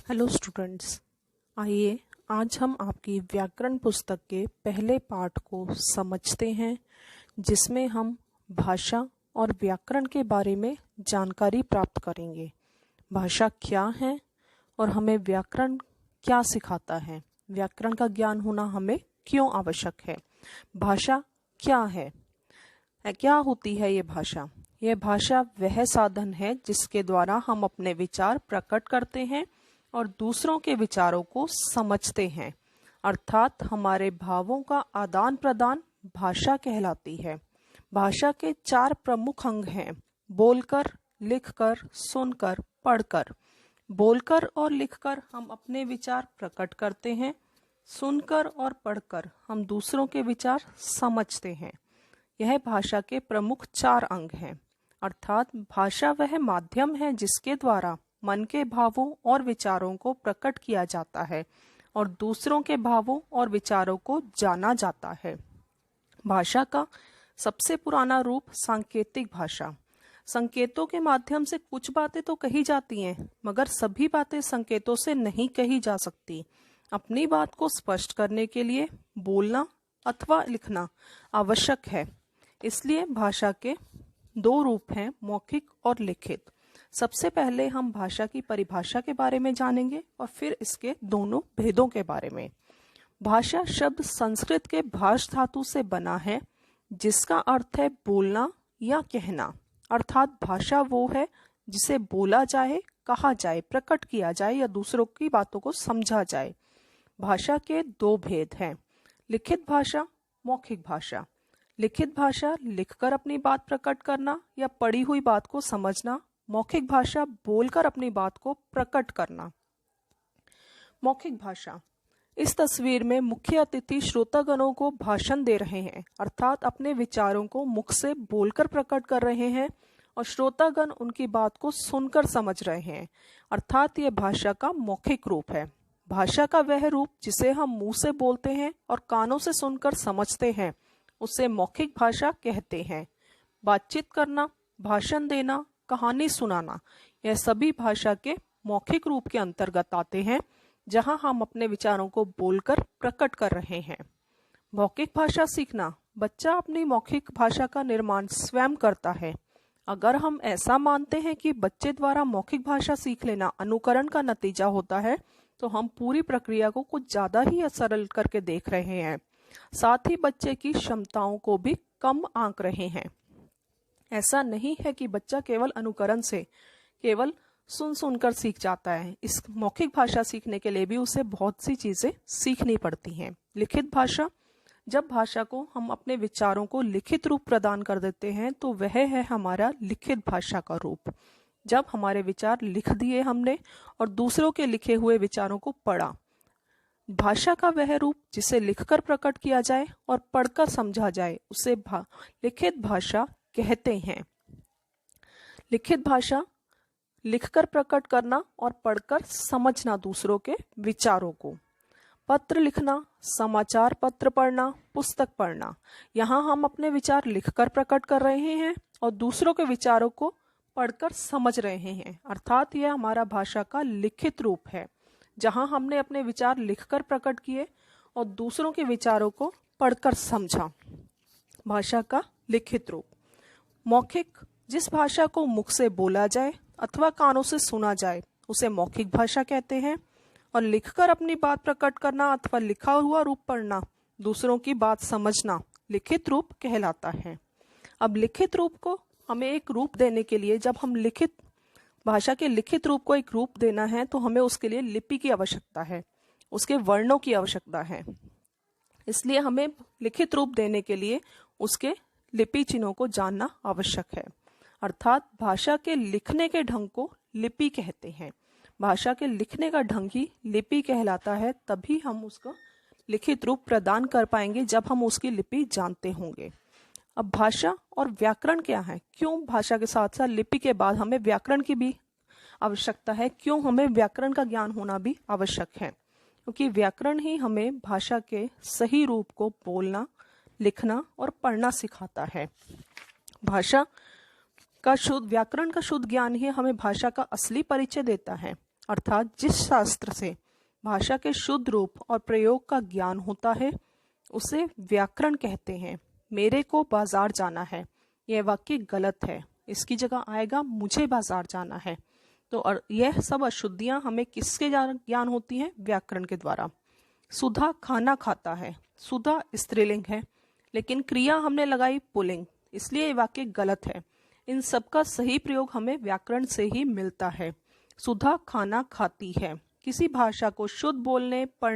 Hello students, आइए आज हम आपकी व्याकरण पुस्तक के पहले पाठ को समझते हैं, जिसमें हम भाषा और व्याकरण के बारे में जानकारी प्राप्त करेंगे। भाषा क्या है और हमें व्याकरण क्या सिखाता है, व्याकरण का ज्ञान होना हमें क्यों आवश्यक है, भाषा क्या है, क्या होती है ये भाषा। यह भाषा वह साधन है जिसके द्वारा हम अपने विचार प्रकट करते हैं और दूसरों के विचारों को समझते हैं, अर्थात हमारे भावों का आदान प्रदान भाषा कहलाती है। भाषा के 4 प्रमुख अंग हैं: बोलकर, लिखकर, सुनकर, पढ़कर। बोलकर और लिखकर हम अपने विचार प्रकट करते हैं, सुनकर और पढ़कर हम दूसरों के विचार समझते हैं। यह भाषा के प्रमुख 4 अंग हैं, अर्थात भाषा वह माध्यम है जिसके द्वारा मन के भावों और विचारों को प्रकट किया जाता है और दूसरों के भावों और विचारों को जाना जाता है। भाषा का सबसे पुराना रूप सांकेतिक भाषा। संकेतों के माध्यम से कुछ बातें तो कही जाती हैं, मगर सभी बातें संकेतों से नहीं कही जा सकती। अपनी बात को स्पष्ट करने के लिए बोलना अथवा लिखना आवश्यक है। इसलिए भाषा के 2 रूप हैं, मौखिक और लिखित। सबसे पहले हम भाषा की परिभाषा के बारे में जानेंगे और फिर इसके दोनों भेदों के बारे में। भाषा शब्द संस्कृत के भाष धातु से बना है, जिसका अर्थ है बोलना या कहना। अर्थात भाषा वो है जिसे बोला जाए, कहा जाए, प्रकट किया जाए या दूसरों की बातों को समझा जाए। भाषा के 2 भेद हैं: लिखित भाषा, मौखिक भाषा। लिखित भाषा लिखकर अपनी बात प्रकट करना या पढ़ी हुई बात को समझना। मौखिक भाषा बोलकर अपनी बात को प्रकट करना। मौखिक भाषा। इस तस्वीर में मुख्य अतिथि श्रोतागणों को भाषण दे रहे हैं, अर्थात अपने विचारों को मुख से बोलकर प्रकट कर रहे हैं और श्रोतागण उनकी बात को सुनकर समझ रहे हैं, अर्थात यह भाषा का मौखिक रूप है। भाषा का वह रूप जिसे हम मुंह से बोलते हैं और कानों से सुनकर समझते हैं, उसे मौखिक भाषा कहते हैं। बातचीत करना, भाषण देना, कहानी सुनाना, यह सभी भाषा के मौखिक रूप के अंतर्गत आते हैं, जहां हम अपने विचारों को बोलकर प्रकट कर रहे हैं। मौखिक भाषा सीखना। बच्चा अपनी मौखिक भाषा का निर्माण स्वयं करता है। अगर हम ऐसा मानते हैं कि बच्चे द्वारा मौखिक भाषा सीख लेना अनुकरण का नतीजा होता है, तो हम पूरी प्रक्रिया को कुछ ज्यादा ही सरल करके देख रहे हैं, साथ ही बच्चे की क्षमताओं को भी कम आंक रहे हैं। ऐसा नहीं है कि बच्चा केवल अनुकरण से, केवल सुनकर सीख जाता है। इस मौखिक भाषा सीखने के लिए भी उसे बहुत सी चीजें सीखनी पड़ती हैं। लिखित भाषा। जब भाषा को हम अपने विचारों को लिखित रूप प्रदान कर देते हैं, तो वह है हमारा लिखित भाषा का रूप। जब हमारे विचार लिख दिए हमने और दूसरों के लिखे हुए विचारों को पढ़ा। भाषा का वह रूप जिसे लिखकर प्रकट किया जाए और पढ़कर समझा जाए, उसे लिखित भाषा कहते हैं। लिखित भाषा लिखकर प्रकट करना और पढ़कर समझना दूसरों के विचारों को। पत्र लिखना, समाचार पत्र पढ़ना, पुस्तक पढ़ना। यहाँ हम अपने विचार लिखकर प्रकट कर रहे हैं और दूसरों के विचारों को पढ़कर समझ रहे हैं, अर्थात यह हमारा भाषा का लिखित रूप है, जहाँ हमने अपने विचार लिखकर प्रकट किए और दूसरों के विचारों को पढ़कर समझा। भाषा का लिखित रूप। मौखिक। जिस भाषा को मुख से बोला जाए अथवा कानों से सुना जाए, उसे मौखिक भाषा कहते हैं। और लिखकर अपनी बात प्रकट करना अथवा लिखा हुआ रूप पढ़ना, दूसरों की बात समझना, लिखित रूप कहलाता है। अब लिखित रूप को हमें एक रूप देने के लिए, जब हम लिखित भाषा के लिखित रूप को एक रूप देना है, तो हमें उसके लिए लिपि की आवश्यकता है, उसके वर्णों की आवश्यकता है। इसलिए हमें लिखित रूप देने के लिए उसके लिपि चिन्हों को जानना आवश्यक है, अर्थात भाषा के लिखने के ढंग को लिपि कहते हैं। भाषा के लिखने का ढंग ही लिपि कहलाता है, तभी हम उसका लिखित रूप प्रदान कर पाएंगे जब हम उसकी लिपि जानते होंगे। अब भाषा और व्याकरण क्या है, क्यों भाषा के साथ साथ लिपि के बाद हमें व्याकरण की भी आवश्यकता है, क्यों हमें व्याकरण का ज्ञान होना भी आवश्यक है, क्योंकि व्याकरण ही हमें भाषा के सही रूप को बोलना, लिखना और पढ़ना सिखाता है। भाषा का शुद्ध व्याकरण का शुद्ध ज्ञान ही हमें भाषा का असली परिचय देता है। अर्थात जिस शास्त्र से भाषा के शुद्ध रूप और प्रयोग का ज्ञान होता है उसे व्याकरण कहते हैं। मेरे को बाजार जाना है, यह वाक्य गलत है। इसकी जगह आएगा मुझे बाजार जाना है। तो यह सब अशुद्धियां हमें किसके ज्ञान होती हैं? व्याकरण के द्वारा। सुधा खाना खाता है, सुधा स्त्रीलिंग है लेकिन क्रिया हमने लगाई पुल्लिंग, इसलिए ये वाक्य गलत है। इन सब का सही प्रयोग हमें व्याकरण से ही मिलता है। सुधा खाना खाती है। किसी भाषा को शुद्ध बोलने, पढ़ने